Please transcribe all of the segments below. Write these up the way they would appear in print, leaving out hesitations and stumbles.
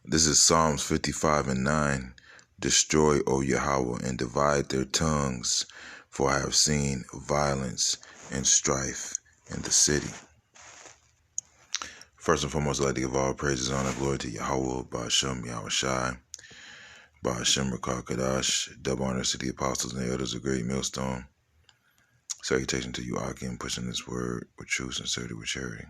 This is Psalms 55:9. Destroy, O Yahweh, and divide their tongues, for I have seen violence and strife in the city. First and foremost, I'd like to give all praises, honor, glory to Yahweh, Ba'ashem Yahushai, Ba'ashem Rakah Kadash, double honors to the apostles and the elders of Great Millstone. Salutation to you, Akim, pushing this word with truth, sincerity, with charity.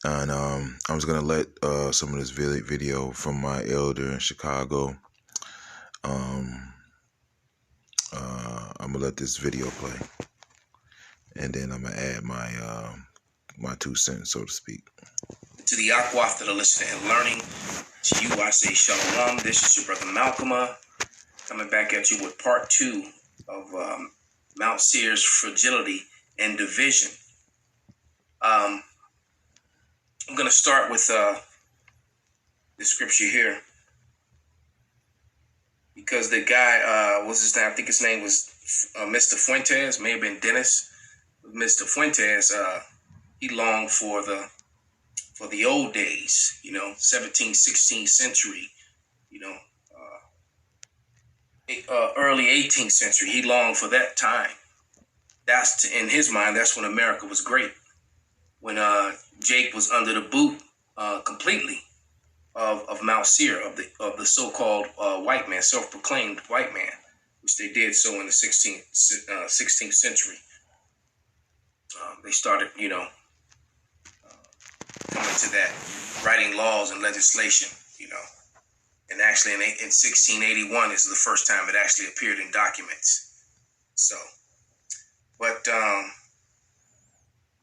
And I'm just going to let some of this video from my elder in Chicago. I'm going to let this video play. And then I'm going to add my 2 cents, so to speak. To the Akwaf that are listening and learning, to you I say Shalom. This is your brother Malcolm, coming back at you with part 2 of Mount Seir's fragility and division. I'm going to start with the scripture here, because the guy, what's his name? I think his name was Mr. Fuentes, may have been Dennis. Mr. Fuentes, he longed for the old days, 17th, 16th century, early 18th century. He longed for that time. That's, in his mind, that's when America was great. When Jake was under the boot completely of Mount Seir, of the so-called white man, self-proclaimed white man, which they did so in the 16th century. They started, coming to that, writing laws and legislation, and actually in 1681 is the first time it actually appeared in documents. So, but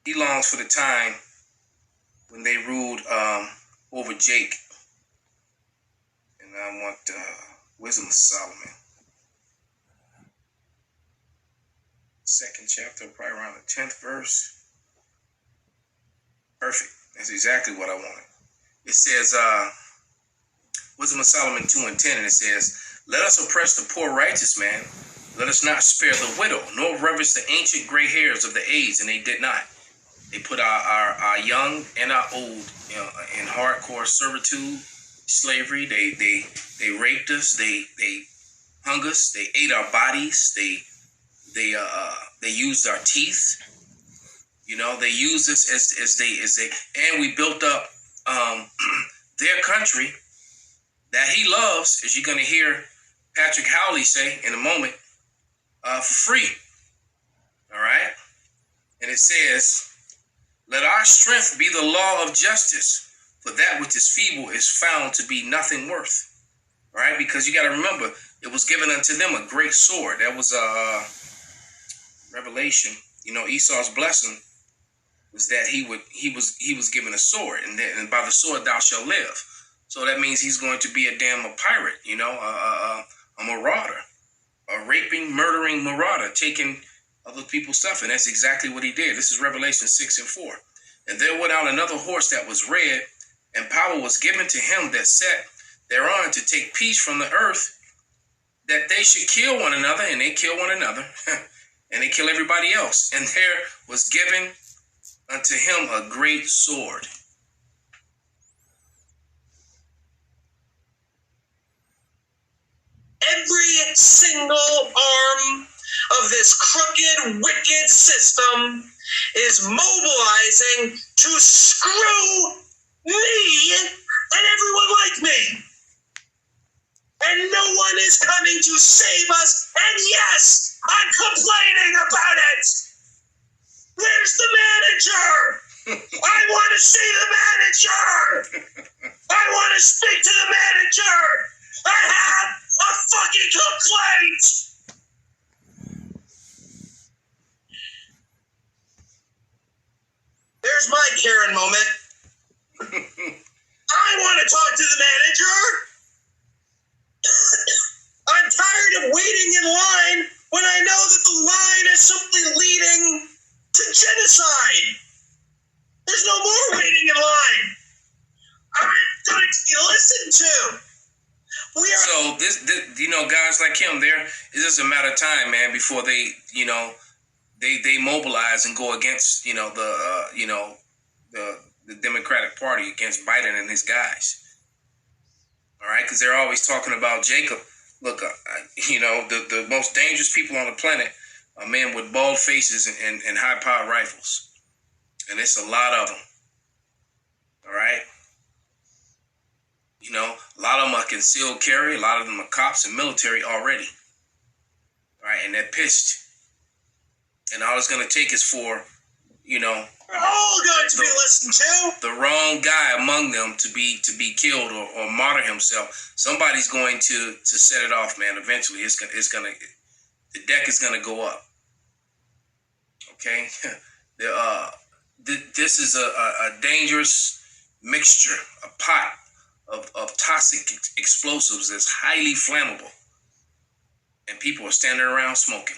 he longs for the time when they ruled over Jake. And I want Wisdom of Solomon. 2nd chapter, probably around the 10th verse. Perfect. That's exactly what I wanted. It says, Wisdom of Solomon 2:10, and it says, "Let us oppress the poor righteous man. Let us not spare the widow, nor reverence the ancient gray hairs of the aged." And they did not. They put our young and our old, in hardcore servitude, slavery. They raped us. They hung us. They ate our bodies. They used our teeth. They used us as they, and we built up their country that he loves, as you're going to hear Patrick Howley say in a moment, for free. All right, and it says, "Let our strength be the law of justice, for that which is feeble is found to be nothing worth." All right, because you got to remember, it was given unto them a great sword. That was Revelation. Esau's blessing was that he was given a sword, and by the sword thou shalt live. So that means he's going to be a pirate, a marauder, a raping, murdering marauder, taking other people's stuff, and that's exactly what he did. This is Revelation 6:4. "And there went out another horse that was red, and power was given to him that sat thereon to take peace from the earth, that they should kill one another," and they kill one another, and they kill everybody else. "And there was given unto him a great sword." Every single arm of this crooked, wicked system is mobilizing to screw me and everyone like me. And no one is coming to save us. And yes, I'm complaining about it. Where's the manager? I want to see the manager. I want to speak to the manager. I have a fucking complaint. There's my Karen moment. I want to talk to the manager. I'm tired of waiting in line when I know that the line is simply leading to genocide. There's no more waiting in line. I'm going to be listened to. So this, guys like him, it's just a matter of time, man, before they mobilize and go against, the Democratic Party, against Biden and his guys. All right, because they're always talking about Jacob. Look, the most dangerous people on the planet are men with bald faces and high-powered rifles. And it's a lot of them. All right? A lot of them are concealed carry. A lot of them are cops and military already. All right? And they're pissed. And all it's going to take is for, we're all going to be listened to. The wrong guy among them to be killed or martyr himself. Somebody's going to set it off, man. Eventually, the deck is gonna go up. Okay, this is a dangerous mixture, a pot of toxic explosives that's highly flammable, and people are standing around smoking.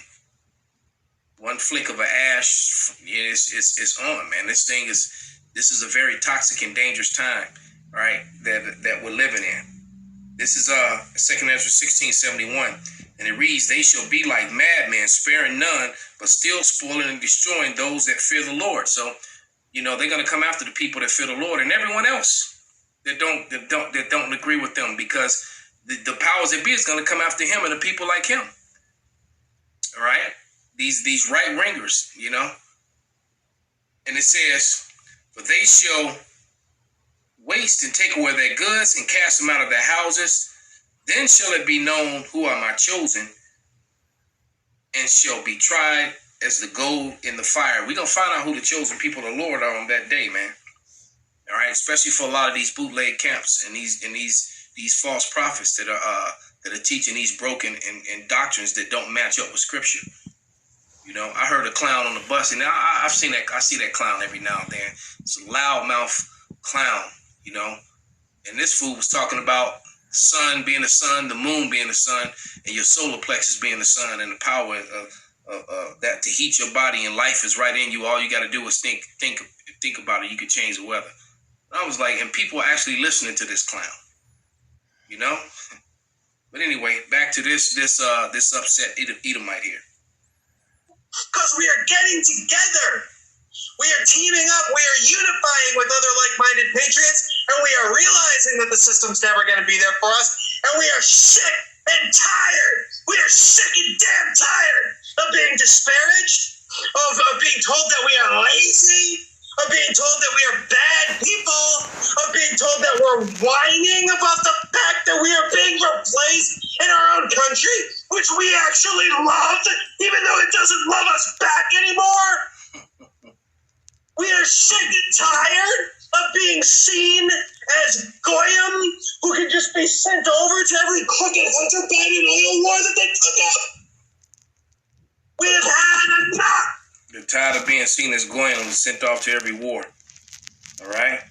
One flick of an ash, it's on, man. This is a very toxic and dangerous time, right? That we're living in. This is 2 Ezra 16:71, and it reads, "They shall be like madmen, sparing none, but still spoiling and destroying those that fear the Lord." So, they're gonna come after the people that fear the Lord and everyone else that don't agree with them, because the powers that be is gonna come after him and the people like him. All right. These right ringers, and it says, "For they shall waste and take away their goods and cast them out of their houses. Then shall it be known who are my chosen, and shall be tried as the gold in the fire." We're gonna find out who the chosen people of the Lord are on that day, man. All right, especially for a lot of these bootleg camps and these false prophets that are teaching these broken and doctrines that don't match up with Scripture. I heard a clown on the bus, and I've seen that. I see that clown every now and then. It's a loudmouth clown, and this fool was talking about the sun being the sun, the moon being the sun, and your solar plexus being the sun, and the power of that to heat your body, and life is right in you. All you got to do is think about it. You could change the weather. And I was like, and people are actually listening to this clown, But anyway, back to this upset Edomite here. Because we are getting together. We are teaming up. We are unifying with other like-minded patriots, and we are realizing that the system's never going to be there for us, and we are sick and tired. We are sick and damn tired of being disparaged, of being told that we are lazy, of being told that we are bad people, of being told that we're whining about the fact that we are being replaced in our own country, which we actually loved, even though it doesn't love us back anymore. We are sick and tired of being seen as goyim who can just be sent over to every crooked Hunter Biden oil war that they took up. We have had enough. They're tired of being seen as goyim and sent off to every war. All right?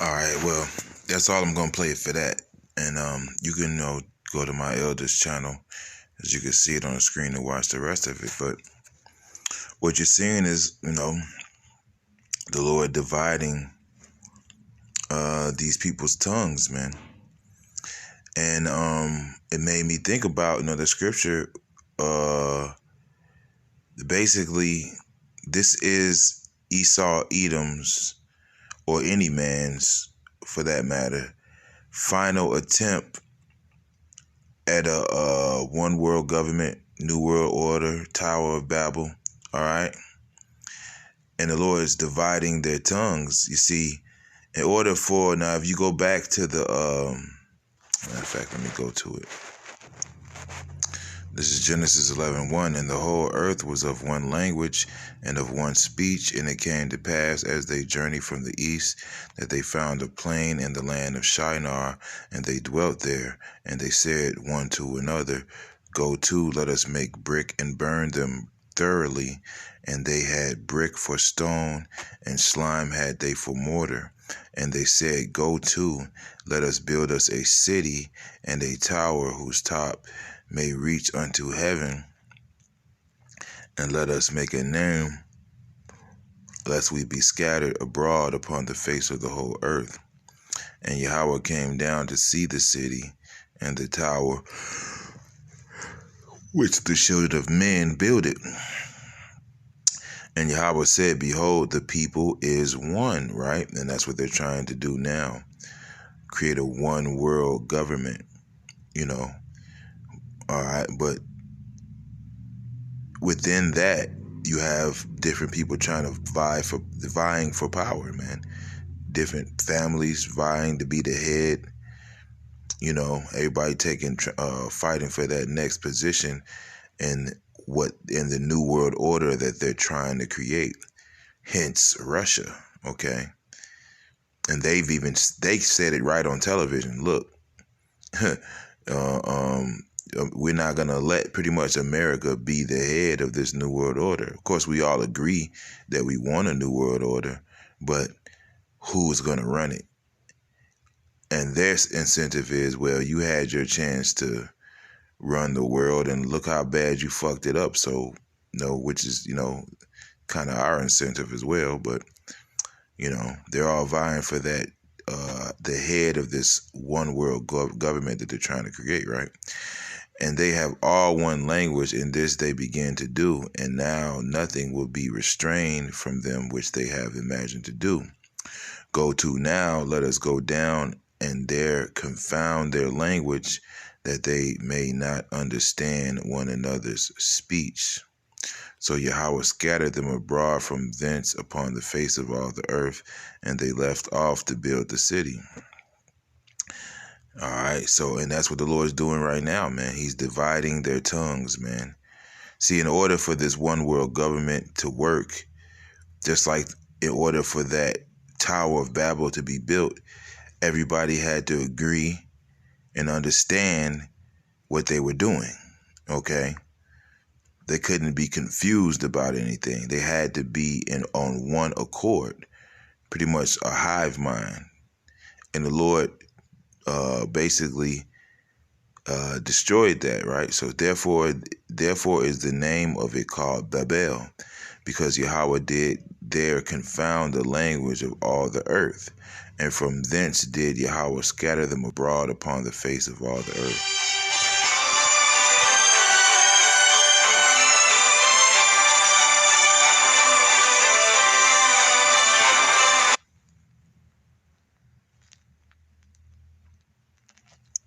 All right, well, that's all I'm going to play for that. And you can go to my elders channel, as you can see it on the screen, and watch the rest of it. But what you're seeing is, the Lord dividing these people's tongues, man. And it made me think about, the scripture. Basically, this is Esau, Edom's, or any man's, for that matter, final attempt at a one world government, new world order, Tower of Babel. All right. And the Lord is dividing their tongues. You see, in order for, now, if you go back to the, matter of fact, let me go to it. This is Genesis 11:1, and the whole earth was of one language and of one speech, and it came to pass as they journeyed from the east that they found a plain in the land of Shinar, and they dwelt there. And they said one to another, "Go to, let us make brick and burn them thoroughly." And they had brick for stone, and slime had they for mortar. And they said, "Go to, let us build us a city and a tower whose top may reach unto heaven, and let us make a name, lest we be scattered abroad upon the face of the whole earth." And Yahweh came down to see the city and the tower which the children of men builded. And Yahweh said, behold, the people is one, right? And that's what they're trying to do now. Create a one world government, you know. All right. But within that, you have different people trying to vying for power, man. Different families vying to be the head. You know, everybody fighting for that next position in the new world order that they're trying to create. Hence Russia, okay? And they said it right on television. Look, we're not gonna let pretty much America be the head of this new world order. Of course, we all agree that we want a new world order, but who's gonna run it? And their incentive is, well, you had your chance to run the world, and look how bad you fucked it up. So, which is, kind of our incentive as well. But, they're all vying for that, the head of this one world government that they're trying to create, right? And they have all one language, and this they begin to do. And now nothing will be restrained from them, which they have imagined to do. Go to now, let us go down and there confound their language, that they may not understand one another's speech. So Yahweh scattered them abroad from thence upon the face of all the earth, and they left off to build the city. All right, and that's what the Lord's doing right now, man. He's dividing their tongues, man. See, in order for this one world government to work, just like in order for that Tower of Babel to be built, everybody had to agree and understand what they were doing, okay? They couldn't be confused about anything. They had to be on one accord, pretty much a hive mind. And the Lord basically destroyed that, right? So therefore is the name of it called Babel, because Yahweh did there confound the language of all the earth. And from thence did Yahweh scatter them abroad upon the face of all the earth.